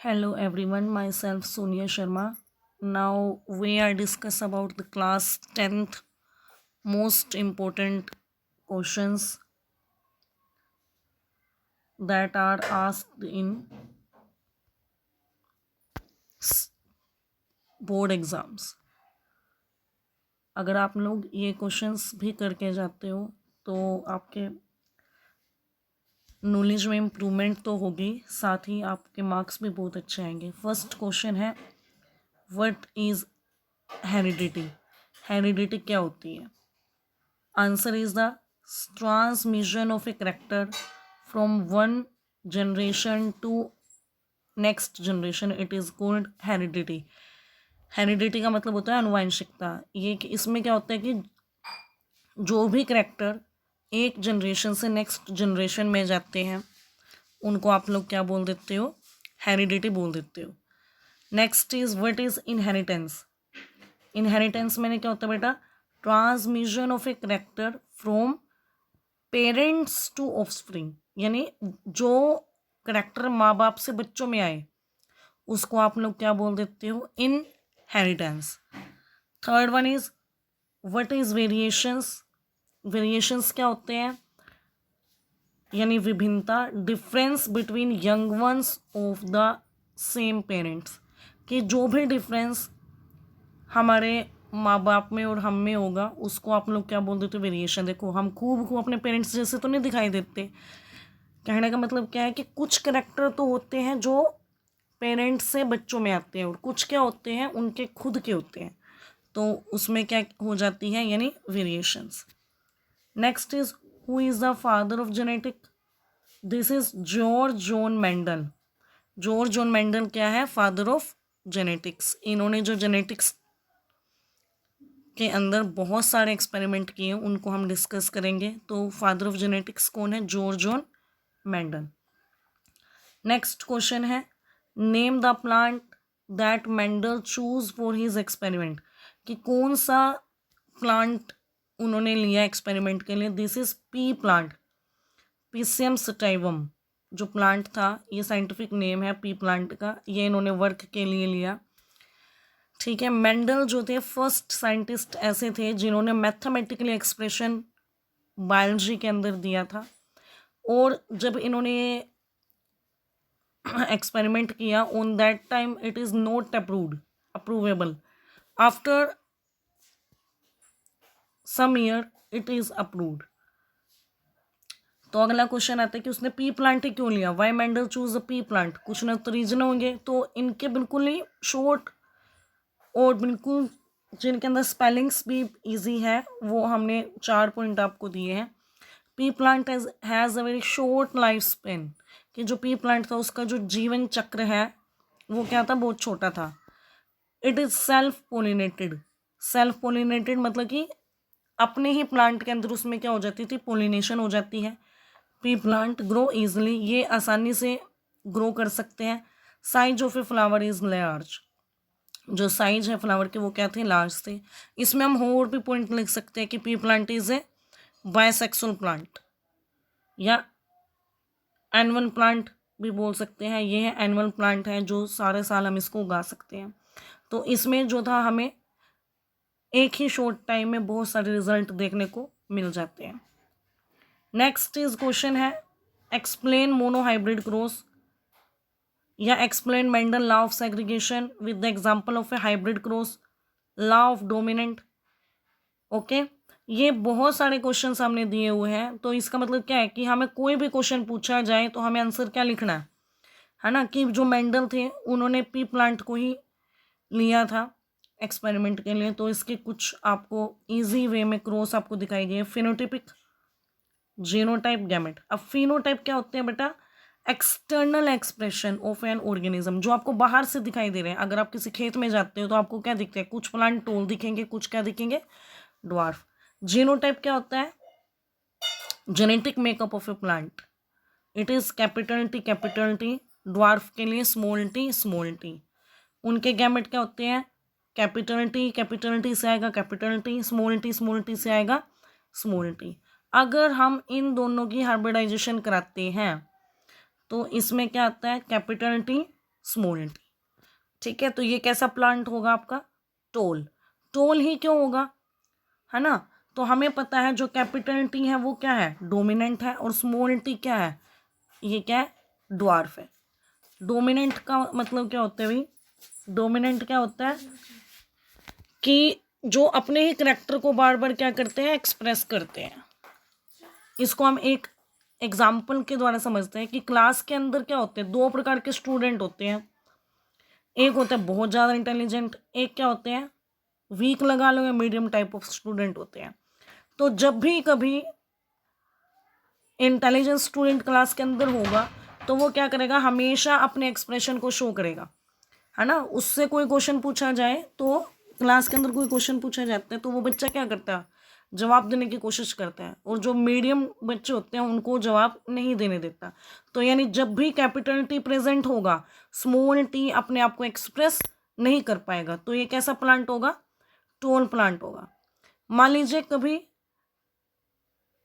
Hello everyone, myself Sonia Sharma. Now we are discuss about the class 10th most important questions that are asked in board exams. अगर आप लोग ये questions भी करके जाते हो तो आपके नॉलेज में इम्प्रूवमेंट तो होगी, साथ ही आपके मार्क्स भी बहुत अच्छे आएंगे। फर्स्ट क्वेश्चन है, व्हाट इज हेरिडिटी? हेरिडिटी क्या होती है? Answer is the transmission of a character from one generation to next generation. It is called heredity. Heredity का मतलब होता है अनुवांशिकता। ये कि इसमें क्या होता है कि जो भी करेक्टर एक जनरेशन से नेक्स्ट जनरेशन में जाते हैं उनको आप लोग क्या बोल देते हो? हेरिडिटी बोल देते हो। Next is what is inheritance? Inheritance मैंने क्या होता है बेटा? Transmission of a character from parents to offspring, यानी जो करेक्टर माँ बाप से बच्चों में आए उसको आप लोग क्या बोल देते हो? Inheritance. Third one is what is variations? Variations क्या होते हैं? यानी विभिन्नता, difference between young ones of the same parents, कि जो भी डिफरेंस हमारे माँ बाप में और हम में होगा उसको आप लोग क्या बोल देते हो? वेरिएशन। देखो, हम खूब अपने पेरेंट्स जैसे तो नहीं दिखाई देते। कहने का मतलब क्या है कि कुछ करेक्टर तो होते हैं जो पेरेंट्स से बच्चों में आते हैं और कुछ क्या होते हैं उनके खुद के होते हैं, तो उसमें क्या हो जाती है? यानी variations. Next is who is the father of genetic? This is George John Mendel. George John Mendel क्या है? Father of genetics. इन्होंने जो जेनेटिक्स के अंदर बहुत सारे एक्सपेरिमेंट किए हैं उनको हम डिस्कस करेंगे। तो फादर ऑफ जेनेटिक्स कौन है? George John Mendel. Next question है, name the plant that Mendel choose for his experiment, कि कौन सा प्लांट उन्होंने लिया एक्सपेरिमेंट के लिए? This is pea plant, Pisum sativum जो प्लांट था, ये साइंटिफिक नेम है पी प्लांट का, ये इन्होंने वर्क के लिए लिया। ठीक है, मेंडल जो थे फर्स्ट साइंटिस्ट ऐसे थे जिन्होंने मैथमेटिकली एक्सप्रेशन बायोलॉजी के अंदर दिया था, और जब इन्होंने एक्सपेरिमेंट किया on that time it is not approvable. After some year it is approved. तो अगला क्वेश्चन आता है कि उसने पी प्लांट ही क्यों लिया? Why Mendel choose a pea plant? कुछ ना तो रीजन होंगे। तो इनके बिल्कुल ही शॉर्ट और बिल्कुल जिनके अंदर स्पेलिंग्स भी इजी है वो हमने 4 पॉइंट आपको दिए हैं। P plant has a very short life span, कि जो पी प्लांट था उसका जो जीवन चक्र है वो क्या था? बहुत छोटा था। It is self pollinated. Self pollinated मतलब कि अपने ही प्लांट के अंदर उसमें क्या हो जाती थी? पोलिनेशन हो जाती है। पी प्लांट ग्रो ईजिली, ये आसानी से ग्रो कर सकते हैं। Size of a flower is large, जो साइज है फ्लावर के वो क्या थे? लार्ज थे। इसमें हम और भी पॉइंट लिख सकते हैं कि P plant is a bisexual plant, या एनुअल प्लांट भी बोल सकते हैं। ये है एनुअल प्लांट है जो सारे साल हम इसको उगा सकते हैं। तो इसमें जो था हमें एक ही शॉर्ट टाइम में बहुत सारे रिजल्ट देखने को मिल जाते हैं। नेक्स्ट इज क्वेश्चन है, एक्सप्लेन मोनोहाइब्रिड क्रॉस, या explain Mendel law of segregation with the example of A hybrid cross, law of dominant. Okay, ये बहुत सारे क्वेश्चन हमने दिए हुए हैं। तो इसका मतलब क्या है कि हमें कोई भी क्वेश्चन पूछा जाए तो हमें आंसर क्या लिखना है ना? कि जो मेंडल थे उन्होंने पी प्लांट को ही लिया था एक्सपेरिमेंट के लिए। तो इसके कुछ आपको इजी वे में क्रॉस आपको दिखाई गई है। Phenotypic, genotype, gamete. अब फिनोटाइप क्या होते हैं बेटा? External expression of an organism, जो आपको बाहर से दिखाई दे रहे हैं। अगर आप किसी खेत में जाते हो तो आपको क्या दिखते हैं? कुछ प्लांट टोल दिखेंगे, कुछ क्या दिखेंगे? ड्वार्फ। जीनोटाइप क्या होता है? Genetic makeup of A plant. It is capital T, dwarf के लिए स्मॉल टी। उनके गैमेट क्या होते हैं? कैपिटल टी से आएगा कैपिटल टी, स्मॉल टी से आएगा स्मॉल टी। अगर हम इन दोनों की हाइब्रिडाइजेशन कराते हैं तो इसमें क्या आता है? Capital T small T. ठीक है, तो ये कैसा प्लांट होगा आपका? टोल। टोल ही क्यों होगा, है ना? तो हमें पता है जो कैपिटल टी है वो क्या है? डोमिनेंट है। और स्मॉल टी क्या है? ये क्या है? ड्वार्फ है। डोमिनेंट का मतलब क्या होता है भाई? डोमिनेंट क्या होता है कि जो अपने ही करैक्टर को बार बार क्या करते हैं? एक्सप्रेस करते हैं। इसको हम एक एग्जाम्पल के द्वारा समझते हैं कि क्लास के अंदर क्या होते हैं? दो प्रकार के स्टूडेंट होते हैं। एक होता है बहुत ज़्यादा इंटेलिजेंट, एक क्या होते हैं? वीक लगा लो या मीडियम टाइप ऑफ स्टूडेंट होते हैं। तो जब भी कभी इंटेलिजेंट स्टूडेंट क्लास के अंदर होगा तो वो क्या करेगा? हमेशा अपने एक्सप्रेशन को शो करेगा, है ना? उससे कोई क्वेश्चन पूछा जाए तो क्लास के अंदर कोई क्वेश्चन पूछा जाता है तो वो बच्चा क्या करता है? जवाब देने की कोशिश करता है। और जो मीडियम बच्चे होते हैं उनको जवाब नहीं देने देता। तो यानी जब भी कैपिटल टी प्रेजेंट होगा, स्मॉल टी अपने आप को एक्सप्रेस नहीं कर पाएगा। तो ये कैसा प्लांट होगा? टोल प्लांट होगा। मान लीजिए कभी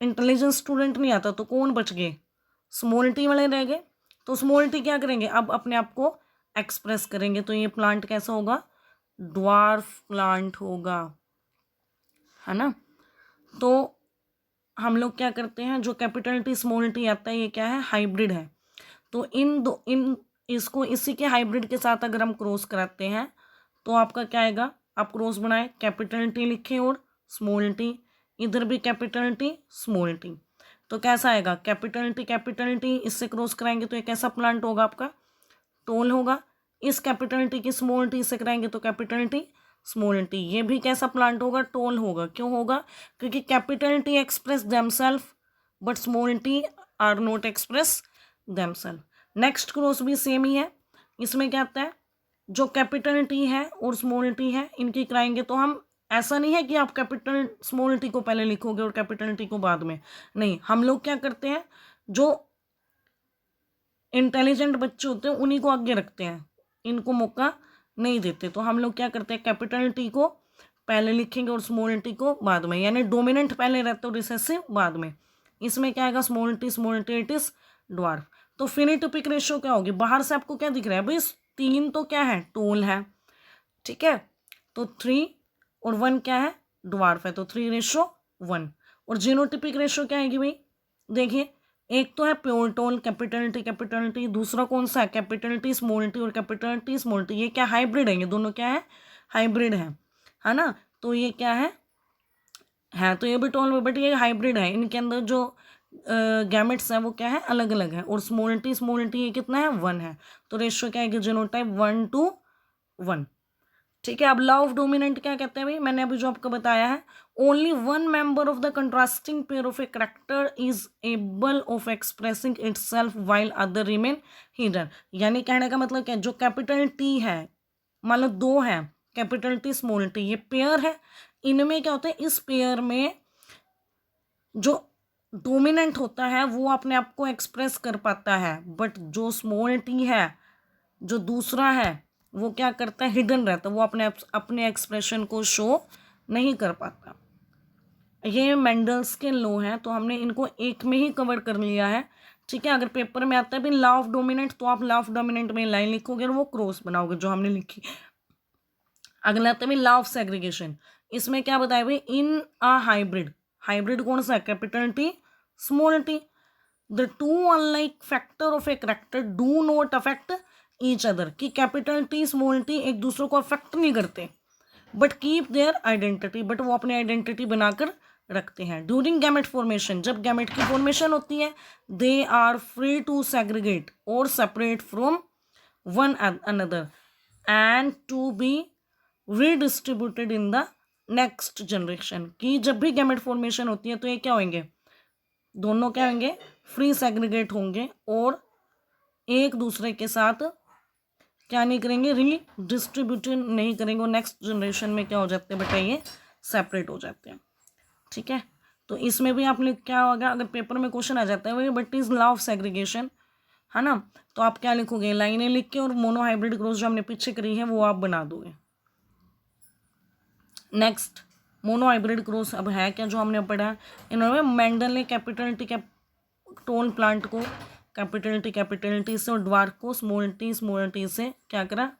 इंटेलिजेंट स्टूडेंट नहीं आता तो कौन बच गए? स्मॉल टी वाले रह गए। तो स्मॉल टी क्या करेंगे? अब अपने आप को एक्सप्रेस करेंगे। तो ये प्लांट कैसा होगा? ड्वार्फ प्लांट होगा, है ना? तो हम लोग क्या करते हैं, जो कैपिटल टी स्मॉल टी आता है ये क्या है? हाइब्रिड है। तो इन इसको इसी के हाइब्रिड के साथ अगर हम क्रॉस कराते हैं तो आपका क्या आएगा? आप क्रॉस बनाए, कैपिटल टी लिखे और स्मॉल टी, इधर भी कैपिटल टी स्मॉल टी। तो कैसा आएगा? कैपिटल टी इससे क्रॉस कराएंगे तो ये कैसा प्लांट होगा आपका? टोल होगा। इस कैपिटल टी की स्मॉल टी से कराएंगे तो कैपिटल टी स्मॉल टी। ये भी कैसा प्लांट होगा? टोल होगा। क्यों होगा? क्योंकि capital T express themselves but small T are not express themselves. Next cross भी सेम ही है। इसमें क्या आता है? जो कैपिटल टी है और स्मॉल टी है इनकी कराएंगे तो हम, ऐसा नहीं है कि आप कैपिटल स्मॉल टी को पहले लिखोगे और कैपिटल टी को बाद में, नहीं। हम लोग क्या करते हैं, जो इंटेलिजेंट बच्चे होते हैं उन्हीं को आगे रखते हैं, इनको मौका नहीं देते। तो हम लोग क्या करते हैं? कैपिटल टी को पहले लिखेंगे और स्मॉल टी को बाद में, यानी डोमिनेंट पहले रहता है और रिसेसिव बाद में। इसमें क्या आएगा? Small T it is dwarf. तो फिनोटाइपिक रेशियो क्या होगी? बाहर से आपको क्या दिख रहा है भाई? 3 तो क्या है? टोल है, ठीक है। तो 3 और 1 क्या है? ड्वार्फ है। तो 3:1। और जीनोटिपिक रेशियो क्या आएगी भाई? देखिए, एक तो है प्योर टोल कैपिटल टी, दूसरा कौन सा है? कैपिटल टी स्मॉल टी और कैपिटल टी स्मॉल टी। ये क्या हाइब्रिड है? ये दोनों क्या है? हाइब्रिड है ना? तो ये क्या है तो ये भी टोल में, बट ये हाइब्रिड है। इनके अंदर जो गैमेट्स है वो क्या है? अलग अलग है। और स्मॉल टी ये कितना है? 1 है। तो रेशियो क्या है? जीनोटाइप 1:1। ठीक है। अब लॉ ऑफ डोमिनेंट क्या कहते हैं भाई? मैंने अभी जो आपको बताया है, only one member of the contrasting pair of a character is able of expressing itself while other remain hidden. यानी कहने का मतलब क्या है? जो कैपिटल टी है, मान लो 2 है, कैपिटल टी स्मॉल टी, ये पेयर है। इनमें क्या होता है? इस पेयर में जो डोमिनेंट होता है वो अपने आप को एक्सप्रेस कर पाता है, बट जो स्मॉल टी है, जो दूसरा है, वो क्या करता है? हिडन रहता है, वो अपने एक्सप्रेशन को शो नहीं कर पाता। ये मेंडल्स के लॉ हैं, तो हमने इनको एक में ही कवर कर लिया है, ठीक है। अगर पेपर में आता है भी लॉ ऑफ डोमिनेंट तो आप लॉ ऑफ डोमिनेंट में लाइन लिखोगे और वो क्रॉस बनाओगे जो हमने लिखी। अगला आता है लॉ ऑफ सेग्रीगेशन। इसमें क्या बताया भाई? इन अ हाइब्रिड, हाइब्रिड कौन सा है? Capital T small T. The two unlike factor of a character do not affect each other. कि कैपिटल टी स्मॉल टी एक दूसरे को अफेक्ट नहीं करते, but keep their identity, but वो अपनी आइडेंटिटी बनाकर रखते हैं। ड्यूरिंग गैमेट फॉर्मेशन, जब गैमेट की फॉर्मेशन होती है, they are free to segregate और separate from one another and to be redistributed in the next generation. कि जब भी गैमेट फॉर्मेशन होती है तो ये क्या होंगे? दोनों क्या होंगे? फ्री सेग्रीगेट होंगे और एक दूसरे के साथ क्या नहीं करेंगे? रीडिस्ट्रीब्यूटेड नहीं करेंगे। और नेक्स्ट जनरेशन में क्या हो जाते हैं बेटा? ये सेपरेट हो जाते हैं, ठीक है। तो इसमें भी आपने क्या होगा? अगर पेपर में क्वेश्चन आ जाता है but is law of segregation, है ना, तो आप क्या लिखोगे? लाइनें लिख के और मोनोहाइब्रिड क्रॉस जो हमने पीछे करी है वो आप बना दोगे। नेक्स्ट, मोनोहाइब्रिड क्रॉस अब है क्या जो हमने पढ़ा? इन्होंने मेंडल ने कैपिटल टी टोल प्लांट को कैपिटल टी से और ड्वार्फ को स्मॉल टी से क्या करा,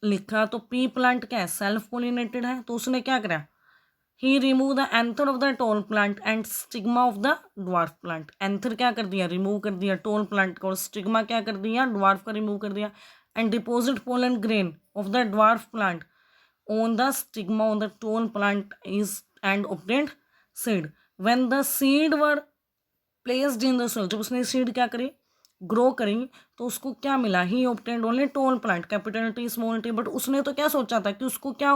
लिखा। तो पी प्लांट क्या है, सेल्फ पोलिनेटेड है, तो उसने क्या करा, he remove the anther of the tall plant and stigma of the dwarf plant. Anther क्या कर दिया, रिमूव कर दिया टोल प्लांट का, और स्टिग्मा क्या कर दिया, ड्वार्फ का रिमूव कर दिया। And deposit pollen grain of the dwarf plant on the stigma on the tall plant is and obtained seed. When the seed were placed in the soil, जब उसने सीड क्या करी, ग्रो करी, तो उसको क्या मिला, he obtained only tall plant, capital T small T. But उसने तो क्या सोचा था कि उसको क्या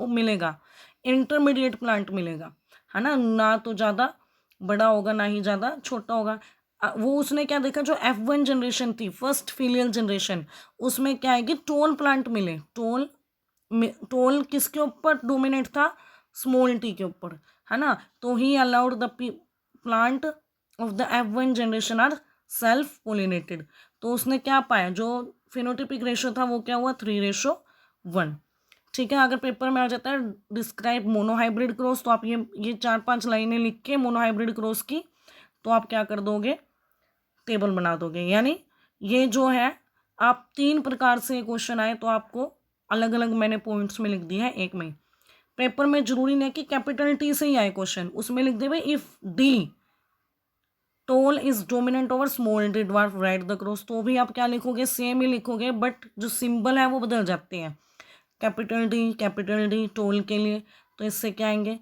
मिलेगा, इंटरमीडिएट प्लांट मिलेगा, है ना तो ज़्यादा बड़ा होगा ना ही ज़्यादा छोटा होगा। वो उसने क्या देखा, जो F1 जनरेशन थी, फर्स्ट फिलियल जनरेशन, उसमें क्या है कि टोल प्लांट मिले। टोल किसके ऊपर डोमिनेट था, स्मॉल टी के ऊपर, है ना। तो he allowed the plant of the F1 generation are self pollinated. तो उसने क्या पाया, जो फिनोटिपिक रेशो था वो क्या हुआ, 3:1। ठीक है, अगर पेपर में आ जाता है डिस्क्राइब मोनोहाइब्रिड क्रॉस, तो आप ये 4-5 लाइनें लिख के मोनोहाइब्रिड क्रॉस की, तो आप क्या कर दोगे, टेबल बना दोगे। यानी ये जो है, आप 3 प्रकार से क्वेश्चन आए तो आपको अलग अलग मैंने पॉइंट्स में लिख दिया है एक में। पेपर में जरूरी नहीं कि कैपिटल टी से ही आए क्वेश्चन, उसमें लिख दे भाई if D toll is dominant over small T dwarf right the cross, तो भी आप क्या लिखोगे, सेम ही लिखोगे, बट जो सिंबल है वो बदल जाते हैं। कैपिटल डी टोल के लिए, तो इससे क्या आएंगे,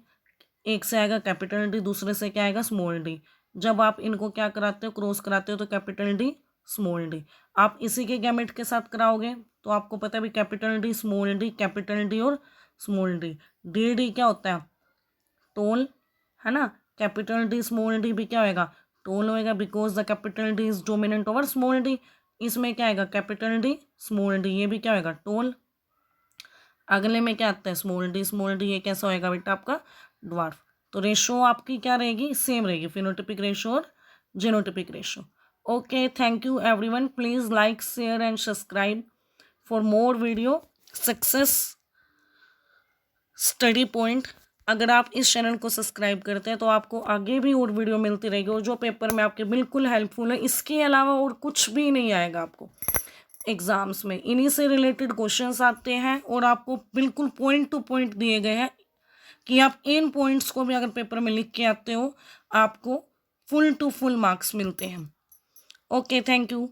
एक से आएगा कैपिटल डी, दूसरे से क्या आएगा, स्मॉल डी। जब आप इनको क्या कराते हो, क्रॉस कराते हो, तो कैपिटल डी स्मॉल डी। आप इसी के गैमेट के साथ कराओगे तो आपको पता है भी capital D small D, capital D और स्मॉल डी। डी डी क्या होता है, टोल, है ना। कैपिटल डी स्मॉल डी भी क्या होएगा, टोल होएगा, because the capital D is dominant over small D. इसमें क्या आएगा, कैपिटल डी स्मॉल डी, ये भी क्या होएगा, टोल। अगले में क्या आता है, स्मॉल डी, ये कैसा होएगा बेटा आपका, ड्वार्फ। तो रेशो आपकी क्या रहेगी, सेम रहेगी, फिनोटिपिक रेशो और genotypic ratio. Okay, thank you everyone, please like share and subscribe for more video success study point. अगर आप इस चैनल को सब्सक्राइब करते हैं तो आपको आगे भी और वीडियो मिलती रहेगी, और जो पेपर में आपके बिल्कुल हेल्पफुल है, इसके अलावा और कुछ भी नहीं आएगा आपको एग्ज़ाम्स में। इन्हीं से रिलेटेड क्वेश्चंस आते हैं और आपको बिल्कुल पॉइंट टू पॉइंट दिए गए हैं कि आप इन पॉइंट्स को भी अगर पेपर में लिख के आते हो, आपको फुल टू फुल मार्क्स मिलते हैं। Okay, thank you.